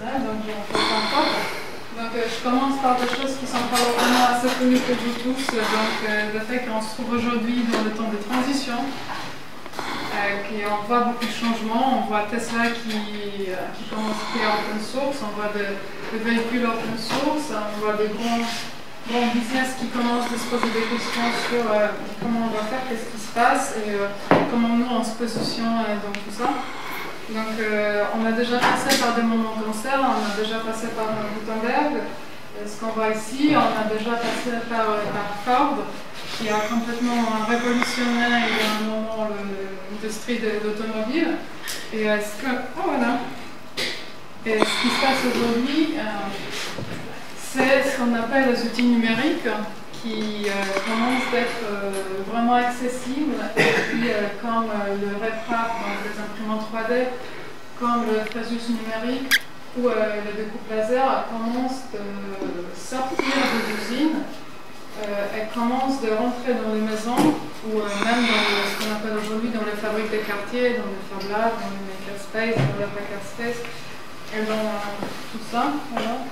professionnel, donc j'en fais pas encore. Donc je commence par des choses qui sont probablement assez connues pour vous tous, donc le fait qu'on se trouve aujourd'hui dans le temps de transition, on voit beaucoup de changements, on voit Tesla qui commence à créer open source, on voit des véhicules open source, on voit des grands business qui commencent à se poser des questions sur comment on va faire, qu'est-ce qui se passe et comment nous on se positionne dans tout ça. Donc on a déjà passé par des moments comme ça, on a déjà passé par Gutenberg. Ce qu'on voit ici, on a déjà passé par Ford, qui a complètement révolutionné il y a un moment l'industrie de l'automobile. Et ce qui se passe aujourd'hui, c'est ce qu'on appelle les outils numériques qui commencent d'être vraiment accessibles. Et puis, comme le RepRap, donc les imprimantes 3D, comme le Frésus numérique ou le découpe laser, commencent de sortir des usines et commencent de rentrer dans les maisons ou même dans ce qu'on appelle aujourd'hui dans les fabriques des quartiers, dans les Fab Labs, dans les makerspace, dans les hackerspace et dans tout ça. Voilà.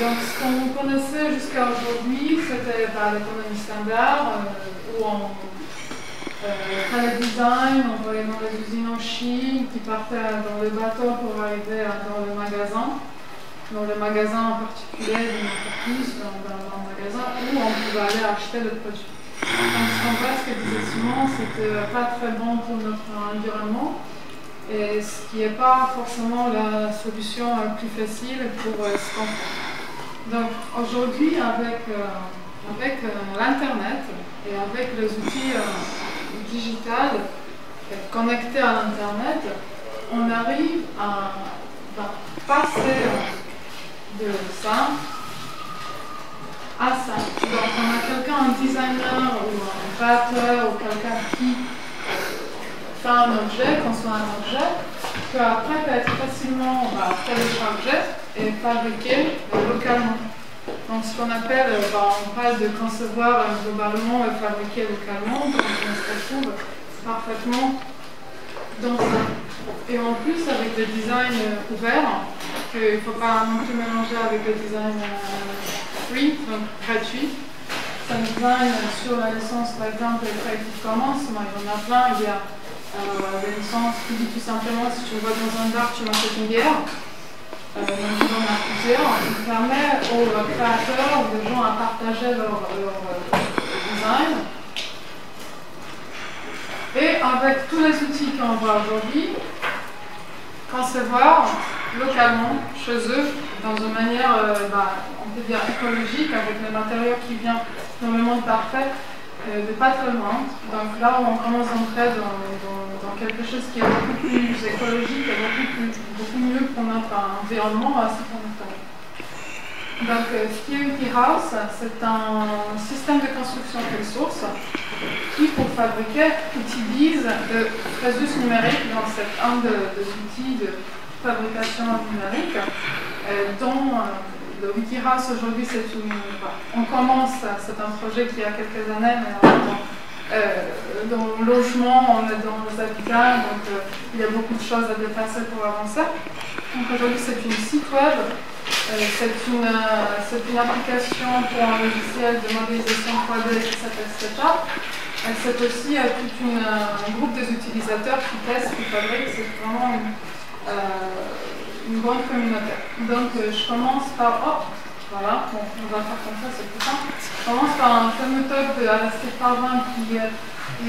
Donc ce qu'on connaissait jusqu'à aujourd'hui, c'était l'économie standard, où on fait le design, on voyait dans les usines en Chine, qui partaient dans le bateau pour arriver dans le magasin. Dans le magasin en particulier d'une entreprise, dans un magasin où on pouvait aller acheter le produit. Donc ce qu'on voit, c'est qu'effectivement, c'était pas très bon pour notre environnement. Et ce qui n'est pas forcément la solution plus facile pour ce qu'on fait. Donc aujourd'hui, avec l'Internet et avec les outils digitaux connectés à l'Internet, on arrive à passer de ça à ça. Donc on a quelqu'un, un designer ou un créateur ou quelqu'un qui un objet, qu'on soit un objet, peut après être facilement téléchargé et fabriqué localement. Donc ce qu'on appelle, on parle de concevoir globalement et fabriquer localement, donc on se retrouve parfaitement dans ça. Et en plus avec des designs ouverts, qu'il ne faut pas non plus mélanger avec le design free, donc gratuit. C'est un design sur la licence par exemple Creative Commons, il y en a plein, il y a la licence qui dit tout simplement si tu vas dans un bar, tu m'achètes une bière. Donc il en a plusieurs. Il permet aux créateurs, aux gens à partager leur design. Et avec tous les outils qu'on voit aujourd'hui, concevoir localement, chez eux, dans une manière, on peut dire écologique, avec les matériaux qui viennent dans le monde parfait, de pas très loin. Donc là, on commence à entrer dans quelque chose qui est beaucoup plus écologique et beaucoup mieux pour notre environnement à ce qu'on fait. Donc, Security House, c'est un système de construction open source qui, pour fabriquer, utilise le Frésus numérique, donc c'est un des outils de fabrication numérique, dont le WikiHouse aujourd'hui, on commence, c'est un projet qui a quelques années, mais dans le logement, on est dans les habitats, donc il y a beaucoup de choses à dépasser pour avancer. Donc aujourd'hui, c'est une site web, c'est une application pour un logiciel de modélisation 3D qui s'appelle SketchUp. C'est aussi tout un groupe des utilisateurs qui testent, qui fabriquent, c'est vraiment une grande communauté. Donc je commence par, voilà, bon, on va faire comme ça, c'est plus simple. Je commence par un fameux talk de Alastair Parvin qui est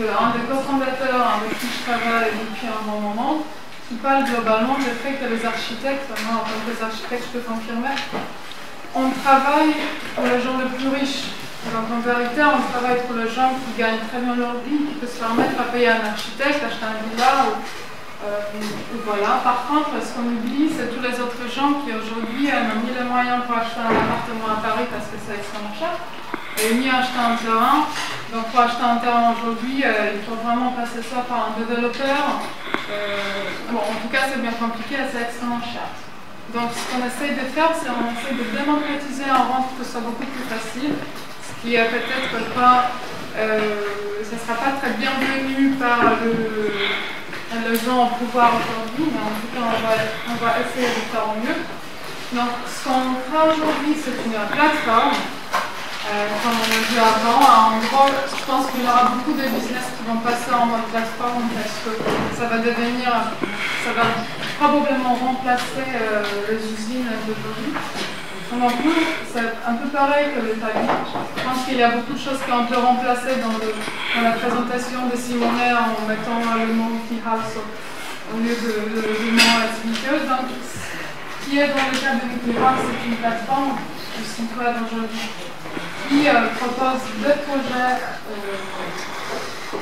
un des cofondateurs avec qui je travaille depuis un bon moment, qui parle globalement du fait que les architectes, moi en tant que architecte je peux confirmer, on travaille pour les gens les plus riches. Donc en vérité on travaille pour les gens qui gagnent très bien leur vie, qui peuvent se permettre à payer un architecte, acheter un villa voilà. Par contre, ce qu'on oublie, c'est tous les autres gens qui aujourd'hui n'ont ni les moyens pour acheter un appartement à Paris parce que c'est extrêmement cher, et ni acheter un terrain. Donc pour acheter un terrain aujourd'hui, il faut vraiment passer ça par un développeur. Bon, en tout cas, c'est bien compliqué et c'est extrêmement cher. Donc ce qu'on essaye de faire, c'est qu'on essaye de démocratiser un rente que ce soit beaucoup plus facile, ce qui est peut-être pas, ça ne sera pas très bienvenu par les gens au pouvoir aujourd'hui, mais en tout cas, on va essayer de faire au mieux. Donc, ce qu'on fera aujourd'hui, c'est une plateforme, comme on a vu avant. En gros, je pense qu'il y aura beaucoup de business qui vont passer en mode plateforme parce que ça va probablement remplacer les usines d'aujourd'hui. Donc, nous, c'est un peu pareil que le tamis. Je pense qu'il y a beaucoup de choses qu'on peut remplacer dans la présentation de Simonet en mettant le nom Multi-House au lieu du nom activité. Donc, ce qui est dans le cas de Multi-House, c'est une plateforme du site web aujourd'hui qui propose des projets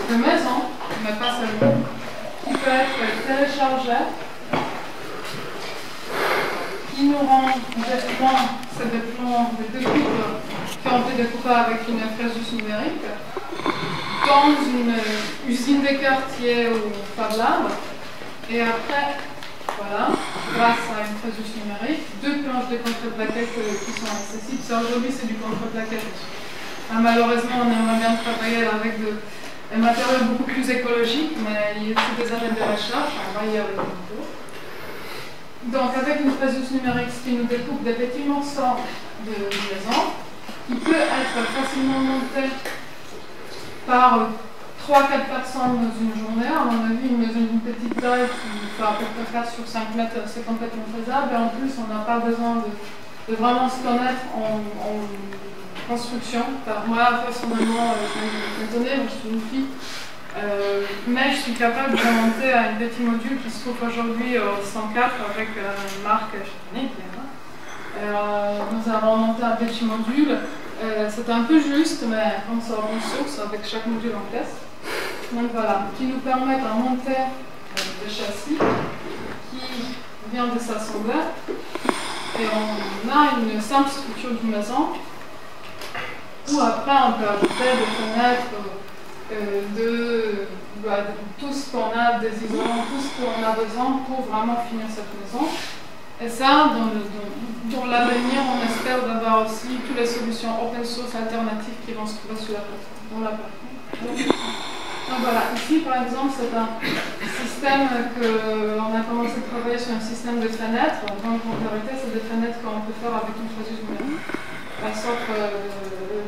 de maison, mais pas seulement, qui peut être téléchargé, qui nous rend des plans, c'est des plans de découpe qui ont été découpés avec une frésus numérique dans une usine de quartier ou Fab Lab. Et après, voilà, grâce à une frésus numérique, 2 planches de contreplaquettes qui sont accessibles. Aujourd'hui, c'est du contreplaquette. Malheureusement, on aimerait bien travailler avec des matériaux beaucoup plus écologiques, mais il y a aussi des arrêts de recherche, on va y arriver bientôt. Donc, avec une frésus numérique, ce qui nous découpe des petits morceaux de maison, qui peut être facilement monté par 3-4 personnes dans une journée. À mon avis, une maison d'une petite taille qui fait à peu près 4 sur 5 mètres, c'est complètement faisable. Et en plus, on n'a pas besoin de vraiment se connaître en construction. Enfin, moi, personnellement, je suis étonnée, je suis une fille. Mais je suis capable de monter à un petit module qui se trouve aujourd'hui au 104 avec une marque chiffonnier qui est là. Nous avons monté un petit module. C'était un peu juste, mais on sort en source avec chaque module en pièce. Donc voilà, qui nous permet de monter le châssis qui vient de s'assembler. Et on a une simple structure d'une maison où après on peut ajouter des fenêtres, de tout ce qu'on a, des isolants, tout ce qu'on a besoin pour vraiment finir cette maison. Et ça, dans l'avenir, on espère d'avoir aussi toutes les solutions open source alternatives qui vont se trouver sur la plateforme. Donc voilà, ici par exemple, c'est un système qu'on a commencé à travailler sur un système de fenêtres. Donc en vérité, c'est des fenêtres qu'on peut faire avec une frésus numérique. Sauf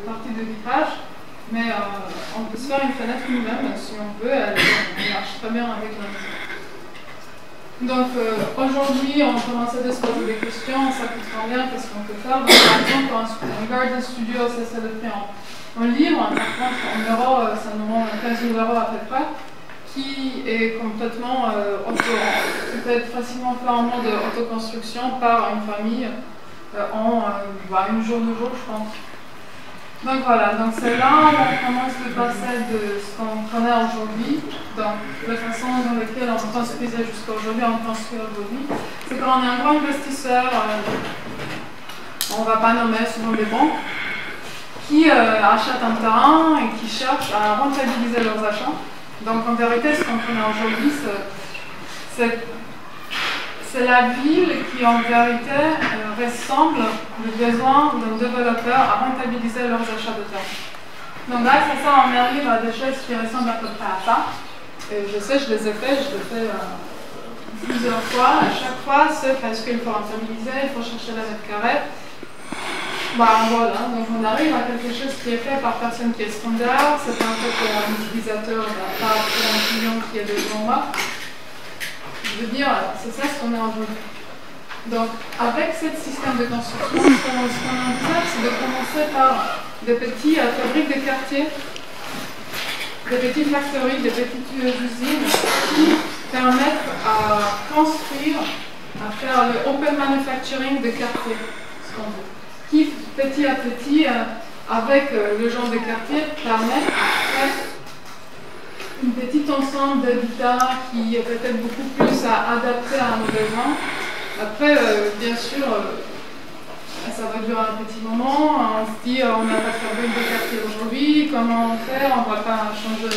partie de vitrage. Mais on peut se faire une fenêtre nous-mêmes si on veut, elle marche très bien avec la maison. Donc aujourd'hui, on commence à se poser des questions, ça coûte combien, qu'est-ce qu'on peut faire. Donc, par exemple, un Garden Studio, c'est le prix en livre, par contre en euros, ça nous rend 15 000 € à peu près, qui est complètement qui peut être facilement fait en mode autoconstruction par une famille en une jour, 2 jours, je pense. Donc voilà, donc c'est là où on commence de passer de ce qu'on connaît aujourd'hui, donc la façon dans laquelle on construisait jusqu'à aujourd'hui, on construit aujourd'hui. C'est quand on est un grand investisseur, on ne va pas nommer souvent des banques, qui achètent un terrain et qui cherchent à rentabiliser leurs achats. Donc en vérité, ce qu'on connaît aujourd'hui, c'est la ville qui en vérité ressemble le besoin d'un développeur à rentabiliser leurs achats de terrain. Donc grâce à ça, on arrive à des choses qui ressemblent à peu près à ça. Et je sais, je les ai fait, je l'ai fait plusieurs fois. À chaque fois, c'est parce qu'il faut rentabiliser, il faut chercher les mètres carrés. Voilà, donc on arrive à quelque chose qui est fait par personne qui est standard. C'est pas en fait un utilisateur, pas un client qui est devant moi. Je veux dire, c'est ça ce qu'on a aujourd'hui. Donc, avec ce système de construction, ce qu'on envisage, c'est de commencer par des petites fabriques de quartier, des petites factories, des petites usines qui permettent à construire, à faire le open manufacturing de quartier, ce qu'on veut. Qui, petit à petit, avec le genre de quartier, permettent de faire une petite ensemble d'habitats qui est peut-être beaucoup plus adapté à nos besoins. Après, bien sûr, ça va durer un petit moment. On se dit, on n'a pas de fabrique de quartier aujourd'hui, comment faire? On ne va pas changer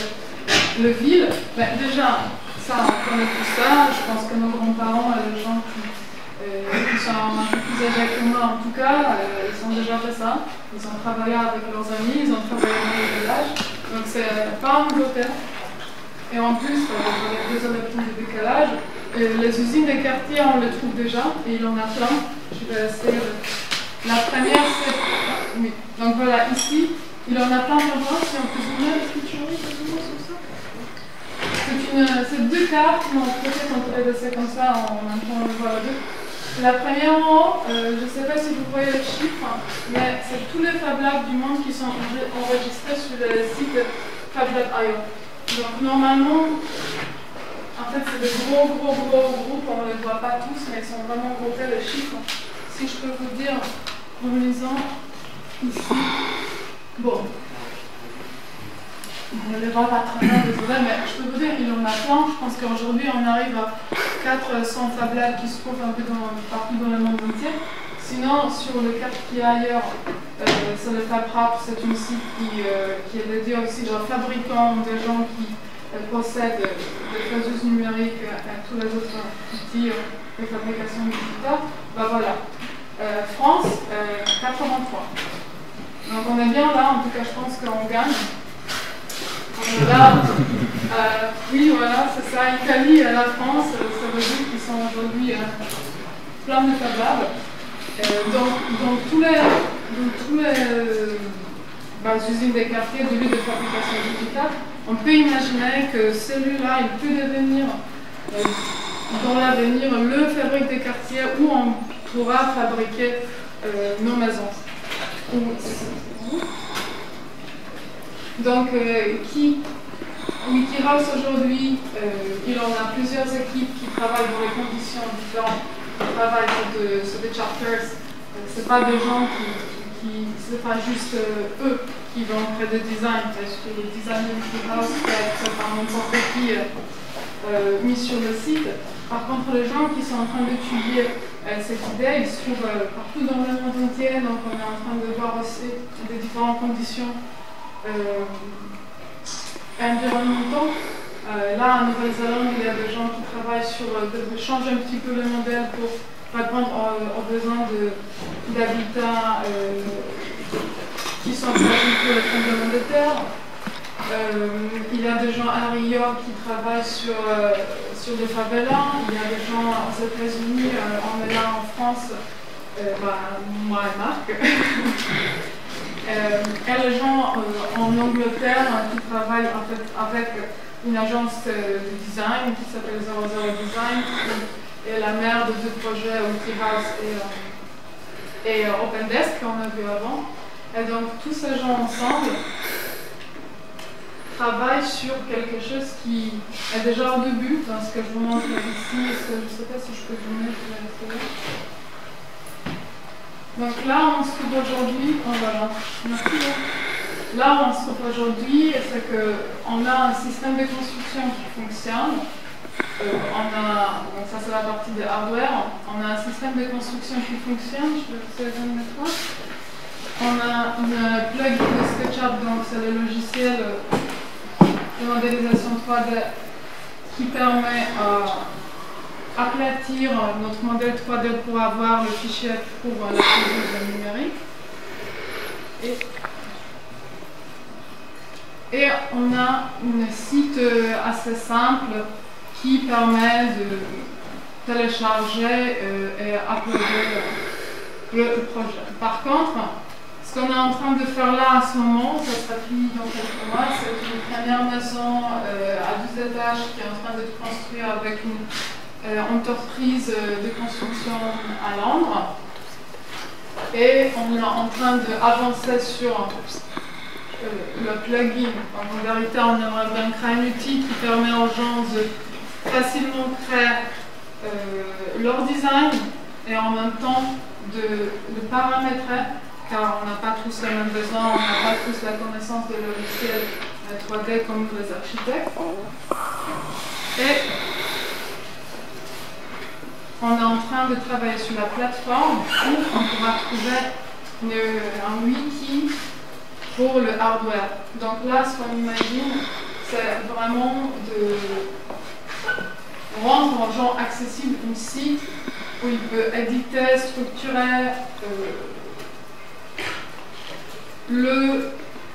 le ville. Déjà, ça, on connaît tout ça. Je pense que nos grands-parents, les gens qui sont un peu plus âgés que moi, en tout cas, ils ont déjà fait ça. Ils ont travaillé avec leurs amis, ils ont travaillé dans les villages. Donc, c'est pas un nouveauté. Et en plus, désolé pour le décalage, les usines des quartiers, on les trouve déjà, et il en a plein. Je vais essayer de... La première, c'est... Oui. Donc voilà, ici, il en a plein d'endroits. Si on peut zoomer, est-ce que tu vois sur ça? C'est deux cartes, mais peut-être on peut les laisser comme ça, en même temps on le voit les deux. La première en haut, je ne sais pas si vous voyez les chiffres, mais c'est tous les Fab Labs du monde qui sont enregistrés sur le site FabLab.io. Donc normalement, en fait c'est des gros groupes, on ne les voit pas tous, mais ils sont vraiment groupés les chiffres. Si je peux vous dire, en lisant ici, bon, on ne les voit pas très bien, désolé, mais je peux vous dire, il en a plein. Je pense qu'aujourd'hui on arrive à 400 Fab Labs qui se trouvent un peu partout dans le monde entier. Sinon, sur le cap qui est ailleurs, c'est le FabRap, c'est un site qui est dédié aussi aux fabricants, des gens qui possèdent des fraises numériques et tous les autres outils de fabrication digitale. Ben voilà. France, 83. Donc on est bien là, en tout cas je pense qu'on gagne. On est là. Oui, voilà, c'est ça. Italie et la France, ça veut dire qu'ils sont aujourd'hui plein de Fab Labs. Dans tous les usines des quartiers de lieux de fabrication digitale, on peut imaginer que celui-là, il peut devenir dans l'avenir le fabrique des quartiers où on pourra fabriquer nos maisons. Donc, Wikihouse aujourd'hui, il en a plusieurs équipes qui travaillent dans des conditions différentes. Ils travaillent sur des charters. Ce n'est pas des gens c'est pas juste eux qui vont faire des designs, parce que le design de Wikihouse peut être par n'importe qui mis sur le site. Par contre, les gens qui sont en train d'étudier cette idée, ils se trouvent partout dans le monde entier, donc on est en train de voir aussi des différentes conditions environnementaux. Là, en Nouvelle-Zélande, il y a des gens qui travaillent sur de changer un petit peu le modèle pour répondre aux besoins d'habitats qui sont fragiles pour le tremblement de terre. Il y a des gens à Rio qui travaillent sur des favelas. Il y a des gens aux États-Unis, on est là en France, moi et Marc. Et les gens en Angleterre qui travaillent en fait avec une agence de design qui s'appelle 00 Design, qui est la mère de deux projets Wikihouse et OpenDesk qu'on a vu avant. Et donc tous ces gens ensemble travaillent sur quelque chose qui est déjà au début, dans ce que je vous montre ici. Je ne sais pas si je peux vous mettre là. Donc là, on se trouve aujourd'hui, voilà, merci. Là où on se trouve aujourd'hui, c'est qu'on a un système de construction qui fonctionne. Donc ça c'est la partie de hardware. On a un système de construction qui fonctionne, je vais vous essayer de mettre là. On a une plugin de SketchUp, donc c'est le logiciel de modélisation 3D qui permet aplatir notre modèle 3D pour avoir le fichier pour la physique numérique. Et on a un site assez simple qui permet de télécharger et uploader le projet. Par contre, ce qu'on est en train de faire là à ce moment, ça sera fini dans quelques mois, c'est une première maison à 12 étages qui est en train d'être construite avec une entreprise de construction à Londres. Et on est en train d'avancer sur le plugin. En vérité, on aimerait bien créer un outil qui permet aux gens de facilement créer leur design et en même temps de paramétrer, car on n'a pas tous les mêmes besoins, on n'a pas tous la connaissance de logiciel 3D comme les architectes. Et on est en train de travailler sur la plateforme où on pourra trouver un wiki pour le hardware. Donc là, ce qu'on imagine, c'est vraiment de rendre aux gens accessible un site où ils peuvent éditer, structurer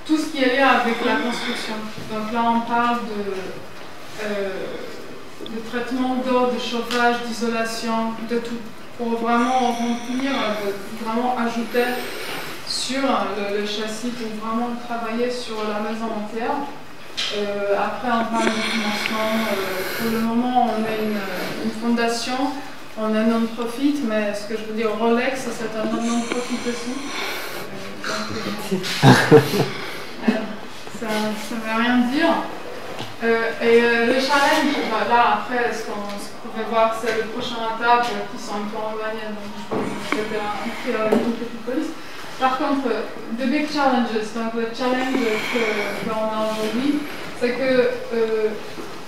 tout ce qui est lié avec la construction. Donc là, on parle de traitement d'eau, de chauffage, d'isolation, de tout, pour vraiment remplir, vraiment ajouter sur le châssis, pour vraiment travailler sur la maison entière. Après, on parle de financement. Pour le moment, on a une fondation, on a non-profit, mais ce que je veux dire, Rolex, c'est un non-profit aussi. Ça ne veut rien dire. Le challenge, là après, ce qu'on pourrait voir, c'est le prochain étape qui sont un peu en Roumanie, donc je pense que c'était une petite police. Par contre, the big challenges, donc le challenge qu'on a aujourd'hui, c'est que,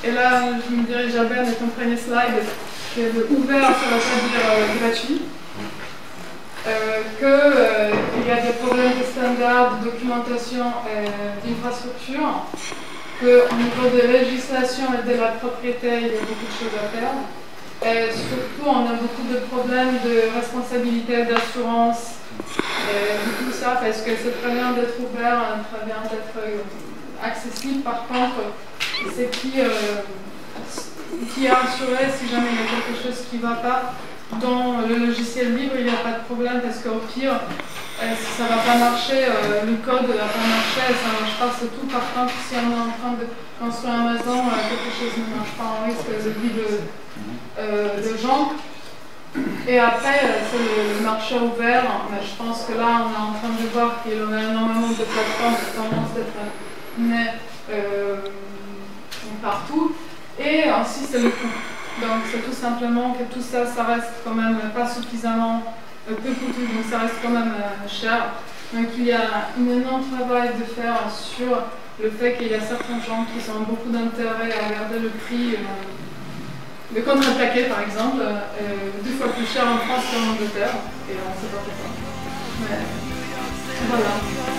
et là je me dirige à Ben et ton premier slide, que le ouvert, ça ne veut pas dire gratuit. Qu'il y a des problèmes de standards, de documentation et d'infrastructure, qu'au niveau de législation et de la propriété, il y a beaucoup de choses à faire. Et surtout, on a beaucoup de problèmes de responsabilité, d'assurance, et tout ça, parce que c'est très bien d'être ouvert, très bien d'être accessible. Par contre, c'est qui est assuré si jamais il y a quelque chose qui ne va pas. Dans le logiciel libre, il n'y a pas de problème parce qu'au pire, si ça ne va pas marcher, le code ne va pas marcher, ça ne marche pas, c'est tout. Par contre, si on est en train de construire une maison, quelque chose ne marche pas, on risque de vie de gens. Et après, c'est le marché ouvert, mais je pense que là, on est en train de voir qu'il y a énormément de plateformes qui commencent d'être nées partout. Et ainsi, c'est le coût. Donc c'est tout simplement que tout ça, ça reste quand même pas suffisamment peu coûteux, donc ça reste quand même cher. Donc il y a un énorme travail de faire sur le fait qu'il y a certains gens qui ont beaucoup d'intérêt à regarder le prix de contreplaqué par exemple, 2 fois plus cher en France qu'en Angleterre, et on ne sait pas pourquoi. Mais voilà.